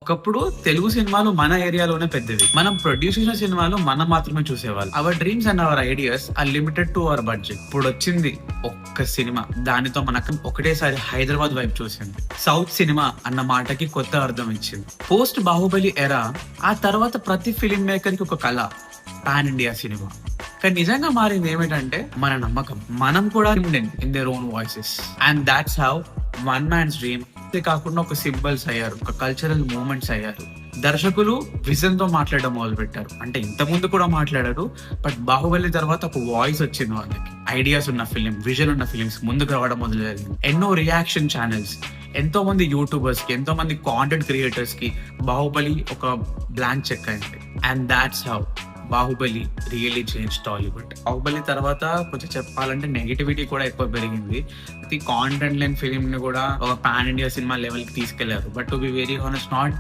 ఒకప్పుడు తెలుగు సినిమాలు మన ఏరియాలోనే పెద్దవి. మనం ప్రొడ్యూస్ చేసిన సినిమాలు మనం మాత్రమే చూసేవాళ్ళు. Our dreams and our ideas are limited to our budget. ఇప్పుడు వచ్చింది ఒక్క సినిమా, దానితో మనకు ఒకటేసారి హైదరాబాద్ వైపు చూసింది. సౌత్ సినిమా అన్న మాటకి కొత్త అర్థం ఇచ్చింది. పోస్ట్ బాహుబలి ఎరా, ఆ తర్వాత ప్రతి ఫిలిం మేకర్ కి ఒక కళ, పాన్ ఇండియా సినిమా. కానీ నిజంగా మారింది ఏమిటంటే మన నమ్మకం. మనం కూడా in their own voices, and that's how one man's dream కాకుండా ఒక సింబల్స్ అయ్యారు, ఒక కల్చరల్ మూమెంట్స్ అయ్యారు. దర్శకులు విజన్ తో మాట్లాడడం మొదలు పెట్టారు. అంటే ఇంత ముందు కూడా మాట్లాడారు, బట్ బాహుబలి తర్వాత ఒక వాయిస్ వచ్చింది వాళ్ళకి. ఐడియాస్ ఉన్న ఫిలిం, విజన్ ఉన్న ఫిలిమ్స్ ముందుకు రావడం మొదలు జరిగింది. ఎన్నో రియాక్షన్ ఛానల్స్, ఎంతో మంది యూట్యూబర్స్ కి, ఎంతో మంది కాంటెంట్ క్రియేటర్స్ కి బాహుబలి ఒక బ్లాంక్ చెక్ అయింది. And that's how Baahubali really change Tollywood. Baahubali తర్వాత కొంచెం చెప్పాలంటే నెగిటివిటీ కూడా ఎక్కువ పెరిగింది. కాంటెంట్ లేని ఫిలిం ని కూడా ఒక పాన్ ఇండియా సినిమా లెవెల్ కి తీసుకెళ్లారు. But to be very honest, not